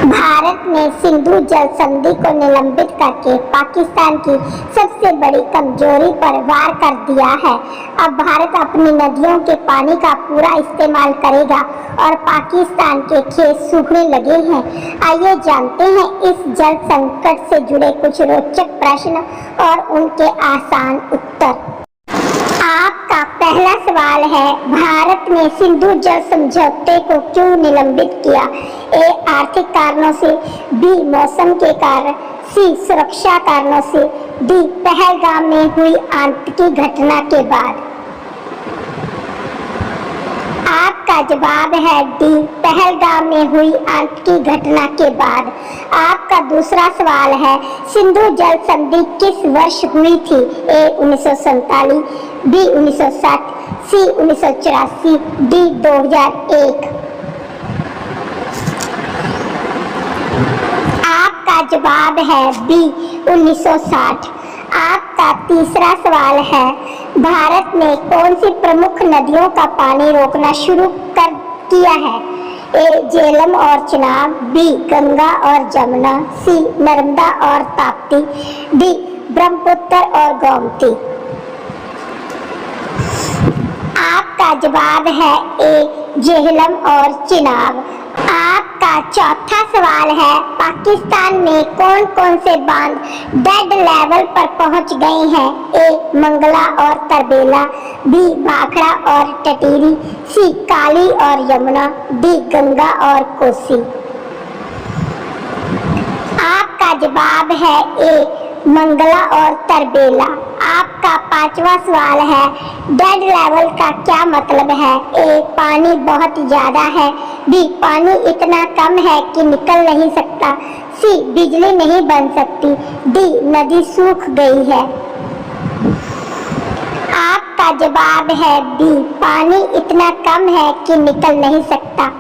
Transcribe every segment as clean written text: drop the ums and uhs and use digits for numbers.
भारत ने सिंधु जल संधि को निलंबित करके पाकिस्तान की सबसे बड़ी कमजोरी पर वार कर दिया है। अब भारत अपनी नदियों के पानी का पूरा इस्तेमाल करेगा और पाकिस्तान के खेत सूखने लगे हैं। आइए जानते हैं इस जल संकट से जुड़े कुछ रोचक प्रश्न और उनके आसान उत्तर। आपका पहला सवाल है, भारत ने सिंधु जल समझौते को क्यों निलंबित किया? ए, आर्थिक कारणों से, बी, मौसम के कारण, सी, सुरक्षा कारणों से, डी, पहलगाम में हुई आतंकी घटना के बाद। आपका जवाब है डी, पहलगाम में हुई आतंकी घटना के बाद। आपका दूसरा सवाल है, सिंधु जल संधि किस वर्ष हुई थी? ए, 1947, बी, 1960, सी, 1984, डी, 2001। आपका जवाब है बी, 1960। आपका तीसरा सवाल है, भारत ने कौन सी प्रमुख नदियों का पानी रोकना शुरू कर किया है? ए, झेलम और चिनाब, बी, गंगा और जमुना, सी, नर्मदा और ताप्ती, डी, ब्रह्मपुत्र और गोमती। आपका जवाब है ए, झेलम और चिनाब। आपका चौथा सवाल है, पाकिस्तान में कौन कौन से बांध डेड लेवल पर पहुंच गए हैं? ए, मंगला और तरबेला, बी, भाखड़ा और टटीरी, सी, काली और यमुना, डी, गंगा और कोसी। आपका जवाब है ए, मंगला और तरबेला। आपका पांचवा सवाल है, डेड लेवल का क्या मतलब है? ए, पानी बहुत ज्यादा है, बी, पानी इतना कम है कि निकल नहीं सकता, सी, बिजली नहीं बन सकती, डी, नदी सूख गई है। आपका जवाब है बी, पानी इतना कम है कि निकल नहीं सकता।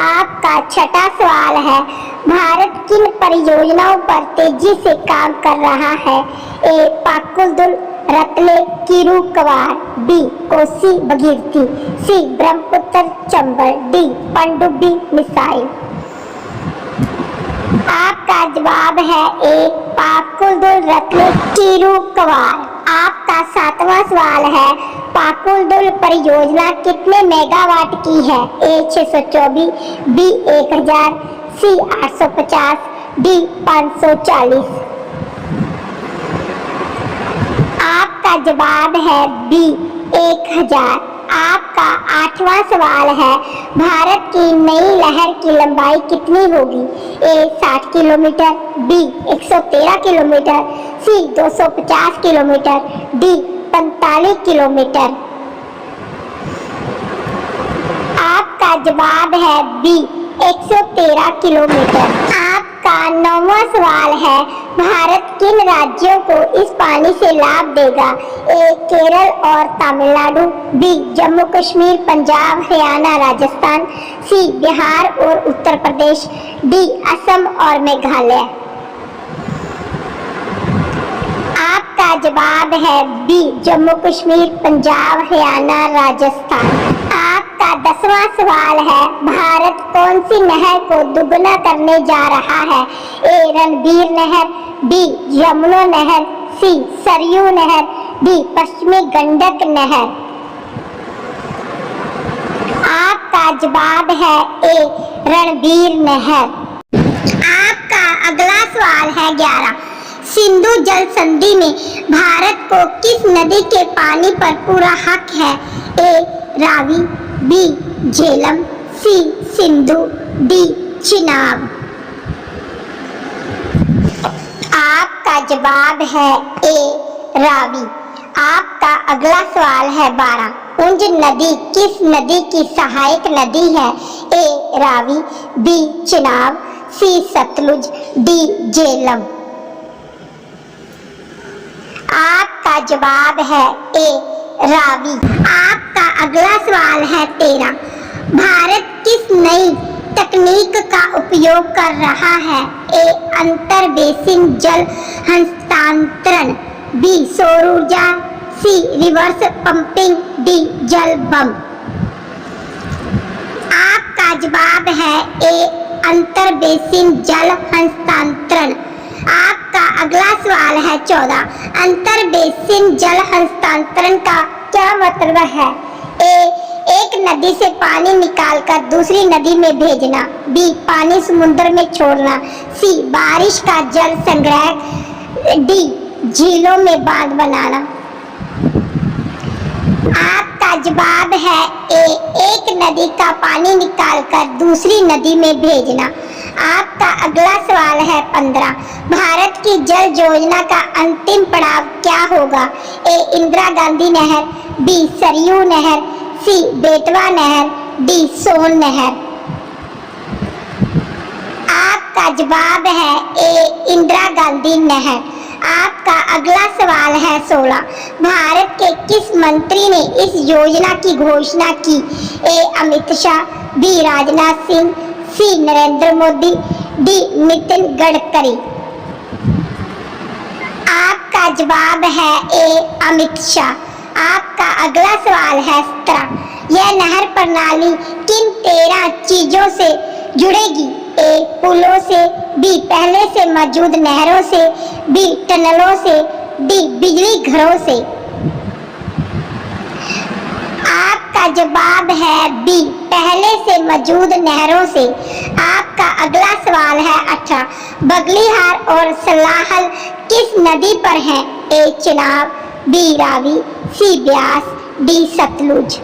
आपका छठा सवाल है, भारत किन परियोजनाओं पर तेजी से काम कर रहा है? ए, पाकुलदुल, रतले, कीरू कवार, बी, कोसी भगीरथी, सी, ब्रह्मपुत्र चंबल, डी, पनडुब्बी मिसाइल। आपका जवाब है ए, पाकुलदुल, रतले, कीरू कवार। आपका सातवां सवाल है, पाकुलदुल परियोजना कितने मेगावाट की है? ए, 624, बी, 1000, सी, 850, डी, 540। आपका जवाब है बी, 1000। आपका आठवां सवाल है, भारत की नई नहर की लंबाई कितनी होगी? ए, 60 किलोमीटर, बी, 113 किलोमीटर, सी, 250 किलोमीटर, डी, 45 किलोमीटर। आपका जवाब है बी, 113 किलोमीटर। आपका नौवां सवाल है, भारत किन राज्यों को इस पानी से लाभ देगा? ए, केरल और तमिलनाडु, बी, जम्मू कश्मीर, पंजाब, हरियाणा, राजस्थान, सी, बिहार और उत्तर प्रदेश, डी, असम और मेघालय। आपका जवाब है बी, जम्मू कश्मीर, पंजाब, हरियाणा, राजस्थान। आपका 10वां सवाल है, भारत कौन सी नहर को दुगना करने जा रहा है? ए, रणबीर नहर, बी, यमुना नहर, सी, सरयू नहर, डी, पश्चिमी गंडक नहर। आपका जवाब है ए, रणबीर नहर। आपका अगला सवाल है 11, सिंधु जल संधि में भारत को किस नदी के पानी पर पूरा हक है? ए, रावी, बी, झेलम, सी, सिंधु, डी, चिनाब। आपका जवाब है ए, रावी। आपका अगला सवाल है 12, उंज नदी किस नदी की सहायक नदी है? ए, रावी, बी, चिनाब, सी, सतलुज, डी, झेलम। आपका जवाब है ए, रावी। आपका अगला सवाल है 13, भारत किस नई तकनीक का उपयोग कर रहा है? ए, अंतर बेसिन जल हस्तांतरण, बी, सौर ऊर्जा, सी, रिवर्स पंपिंग, डी, जल बम। आपका जवाब है ए, अंतर बेसिन जल हस्तांतरण। आपका अगला सवाल है 14, अंतर बेसिन जल हस्तांतरण का क्या मतलब है? ए, एक नदी से पानी निकालकर दूसरी नदी में भेजना। बी, पानी समुद्र में छोड़ना। सी, बारिश का जल संग्रह। डी, झीलों में बांध बनाना। आपका जवाब है ए, एक नदी का पानी निकालकर दूसरी नदी में भेजना। आपका अगला सवाल है 15, भारत की जल योजना का अंतिम पड़ाव क्या होगा? ए, इंदिरा गांधी नहर। बी, सरयू नहर। सी, बेतवा नहर। डी, सोन नहर। आपका जवाब है ए, इंदिरा गांधी नहर। आपका अगला सवाल है 16, भारत के किस मंत्री ने इस योजना की घोषणा की? ए, अमित शाह। बी, राजनाथ सिंह। सी, नरेंद्र मोदी। डी, नितिन गडकरी। आपका जवाब है ए, अमित शाह। आपका अगला सवाल है 17, यह नहर प्रणाली किन 13 चीजों से जुड़ेगी? ए, पुलों से। बी, पहले से मौजूद नहरों से। बी, टनलों से। डी, बिजली घरों से। आपका जवाब है बी, पहले से मौजूद नहरों से। आपका अगला सवाल है 18, बगलीहार और सलाहल किस नदी पर है? ए, चिनाब। बी, रावी। सी, ब्यास। डी, सतलुज।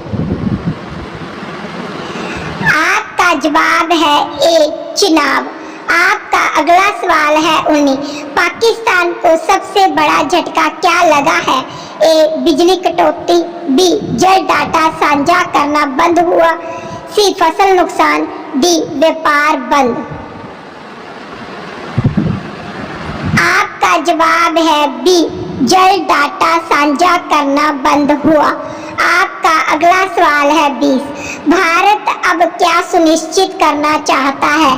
आपका जवाब है ए, चिनाब। आपका अगला सवाल है 19, पाकिस्तान को सबसे बड़ा झटका क्या लगा है? ए, बिजली कटौती। बी, जल डाटा साझा करना बंद हुआ। सी, फसल नुकसान। डी, व्यापार बंद। आपका जवाब है बी, जल डाटा साझा करना बंद हुआ। आपका अगला सवाल है 20, भारत अब क्या सुनिश्चित करना चाहता है?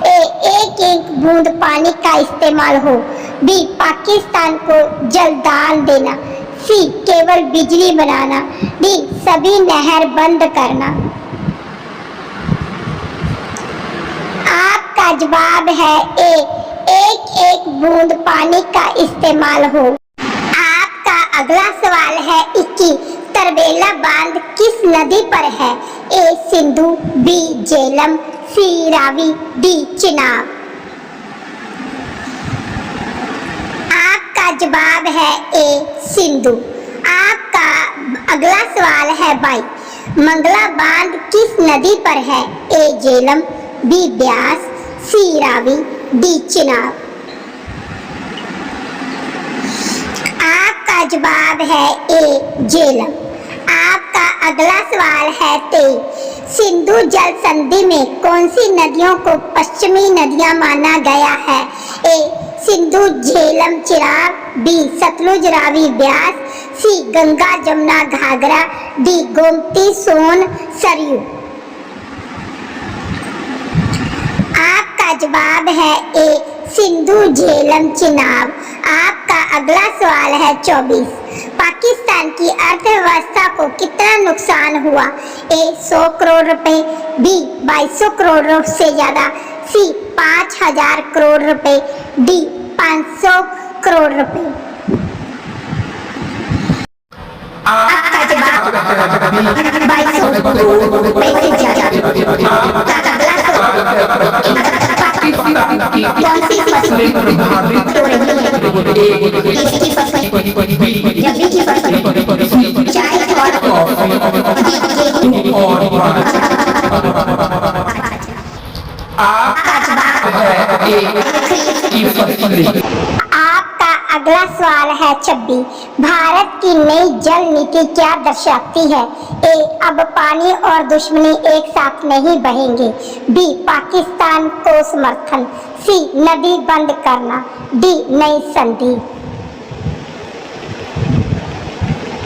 ए, एक एक बूंद पानी का इस्तेमाल हो। बी, पाकिस्तान को जलदान देना। सी, केवल बिजली बनाना। डी, सभी नहर बंद करना। आपका जवाब है ए, एक एक बूंद पानी का इस्तेमाल हो। आपका अगला सवाल है 21, तरबेला बांध किस नदी पर है? ए, सिंधु। बी, झेलम। सी, रावी। डी, चिनाब। आपका जवाब है ए, सिंधु। आपका अगला सवाल है 22, मंगला बांध किस नदी पर है? ए, झेलम। बी, ब्यास। सी, रावी। डी, चिनाब। आपका जवाब है ए, झेलम। आपका अगला सवाल है 23, सिंधु जल संधि में कौन सी नदियों को पश्चिमी नदियां माना गया है? ए, सिंधु, झेलम, चिनाब। बी, सतलुज, रावी, ब्यास। सी, गंगा, जमुना, घाघरा। डी, गोमती, सोन, सरयू। आपका जवाब है ए, सिंधु, झेलम, चिनाब। आपका अगला सवाल है 24, पाकिस्तान की अर्थव्यवस्था को कितना नुकसान हुआ? ए, 100 करोड़ रुपए। बी, 2200 करोड़ से ज्यादा। सी, 5000 करोड़ रुपए। डी, 500 करोड़ रुपए। आपका जवाब 2200 करोड़ रुपए से ज्यादा। अगला सवाल, कौन सी फसलें प्रभावित हो रही है? किसकी फसल? रबी की फसल, चाय और आपका जवाब है। आपका अगला सवाल है 26, भारत की नई जल नीति क्या दर्शाती है? ए, अब पानी और दुश्मनी एक साथ नहीं बहेंगे। बी, पाकिस्तान को समर्थन। सी, नदी बंद करना। डी, नई संधि।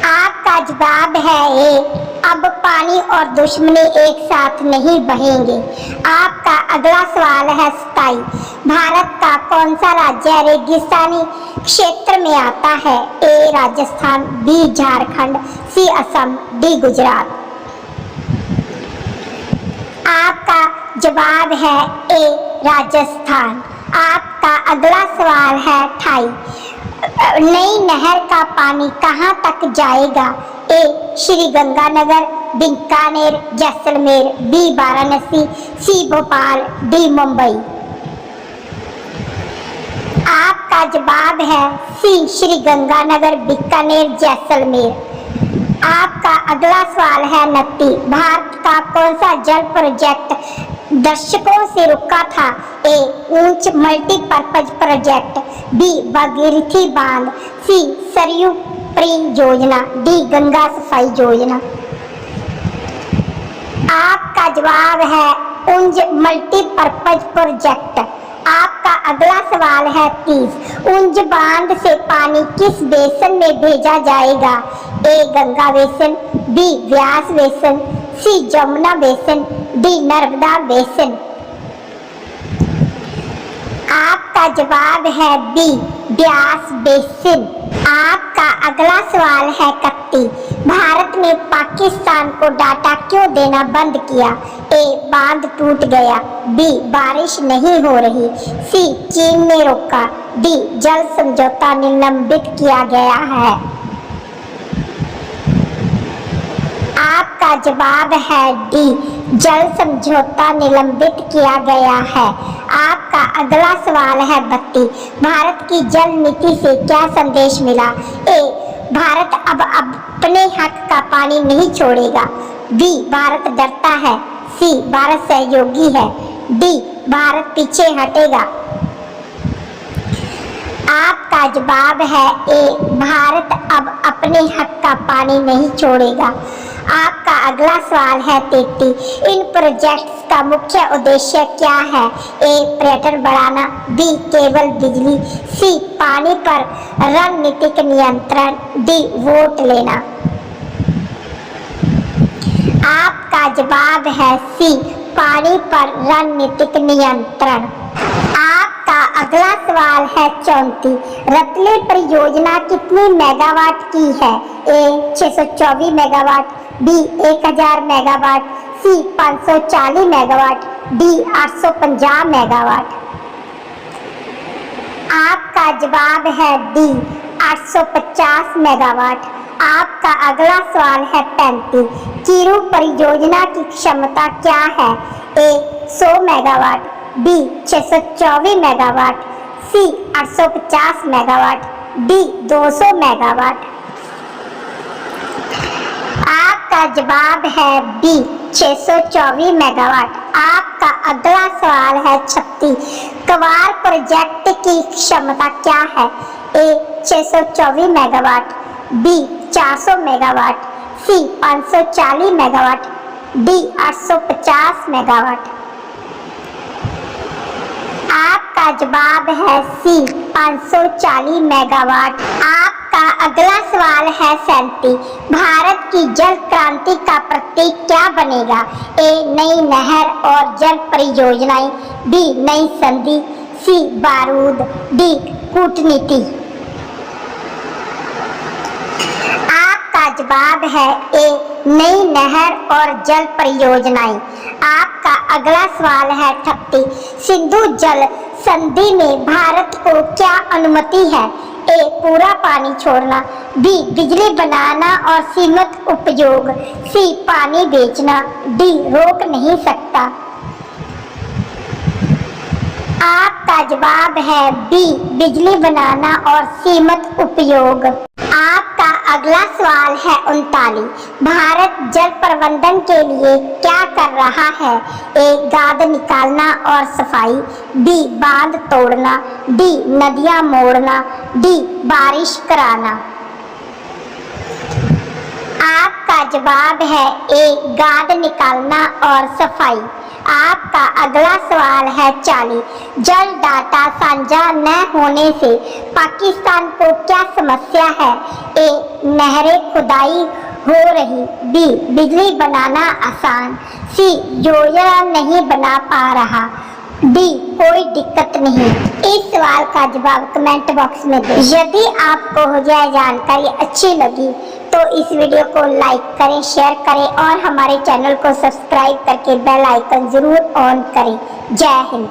आपका जवाब है ए, अब पानी और दुश्मनी एक साथ नहीं बहेंगे। आपका अगला सवाल है 27, भारत का कौन सा राज्य रेगिस्तानी क्षेत्र में आता है? ए, राजस्थान। बी, झारखंड। सी, असम। डी, गुजरात। आपका जवाब है ए राजस्थान। आपका अगला सवाल है 28। नई नहर का पानी कहाँ तक जाएगा? ए श्री गंगानगर, बीकानेर, जैसलमेर, बी वाराणसी, सी भोपाल, डी मुंबई। आपका जवाब है सी श्री गंगानगर, बीकानेर, जैसलमेर। आपका अगला सवाल है 29। भारत का कौन सा जल प्रोजेक्ट दशकों से रुका था? ए ऊंच मल्टीपर्पज प्रोजेक्ट, बी भागीरथी बांध, सी सरयू परियोजना, डी गंगा सफाई योजना। आपका जवाब है ऊंच मल्टीपर्पज प्रोजेक्ट। आपका अगला सवाल है 30। ऊंच बांध से पानी किस बेसिन में भेजा जाएगा? A Ganga basin, B Beas basin, C Jamuna basin, D Narmada basin. आपका जवाब है बी व्यास बेसिन। आपका अगला सवाल है 31। भारत ने पाकिस्तान को डाटा क्यों देना बंद किया? ए बांध टूट गया, बी बारिश नहीं हो रही, सी चीन ने रोका, डी जल समझौता निलंबित किया गया है। आपका जवाब है डी जल समझौता निलंबित किया गया है। आपका अगला सवाल है 32। भारत की जल नीति से क्या संदेश मिला? ए भारत अब अपने हक का पानी नहीं छोड़ेगा, बी भारत डरता है, सी भारत सहयोगी है, डी भारत पीछे हटेगा। आपका जवाब है ए भारत अब अपने हक का पानी नहीं छोड़ेगा। आपका अगला सवाल है 33। इन प्रोजेक्ट्स का मुख्य उद्देश्य क्या है? ए पर्यटन बढ़ाना, बी केवल बिजली, सी पानी पर रणनीतिक नियंत्रण, डी वोट लेना। आपका जवाब है सी पानी पर रणनीतिक नियंत्रण। आपका अगला सवाल है 34। रतले परियोजना कितनी मेगावाट की है? ए 624 मेगावाट, बी 1000 मेगावाट, सी 540 मेगावाट, डी 850 मेगावाट। आपका जवाब है डी 850 मेगावाट। आपका अगला सवाल है 35। चीरू परियोजना की क्षमता क्या है? ए 100 मेगावाट, बी 624 मेगावाट, सी 850 मेगावाट, डी 200 मेगावाट। आपका जवाब है बी 624 मेगावाट। आपका अगला सवाल है 36। क्वार प्रोजेक्ट की क्षमता क्या है? ए 624 मेगावाट, बी 400 मेगावाट, सी 540 मेगावाट, डी 850 मेगावाट। आपका जवाब है सी 540 मेगावाट। आपका अगला सवाल है 37। भारत की जल क्रांति का प्रतीक क्या बनेगा? ए नई नहर और जल परियोजनाएं, बी नई संधि, सी बारूद, डी कूटनीति। आपका जवाब है ए नई नहर और जल परियोजनाएं। आपका अगला सवाल है 38। सिंधु जल संधि में भारत को क्या अनुमति है? ए पूरा पानी छोड़ना, बी बिजली बनाना और सीमित उपयोग, सी पानी बेचना, डी रोक नहीं सकता। आपका जवाब है बी बिजली बनाना और सीमित उपयोग। आपका अगला सवाल है 39। भारत जल प्रबंधन के लिए क्या कर रहा है? ए गाद निकालना और सफाई, बी बांध तोड़ना, डी नदियां मोड़ना, डी बारिश कराना। आपका जवाब है ए गाद निकालना और सफाई। आपका अगला सवाल है 40। जल डाटा साझा न होने से पाकिस्तान को क्या समस्या है? ए नहरें खुदाई हो रही, बी बिजली बनाना आसान, सी योजना नहीं बना पा रहा, डी कोई दिक्कत नहीं। इस सवाल का जवाब कमेंट बॉक्स में दें। यदि आपको यह जानकारी अच्छी लगी तो इस वीडियो को लाइक करें, शेयर करें और हमारे चैनल को सब्सक्राइब करके बेल आइकन जरूर ऑन करें। जय हिंद।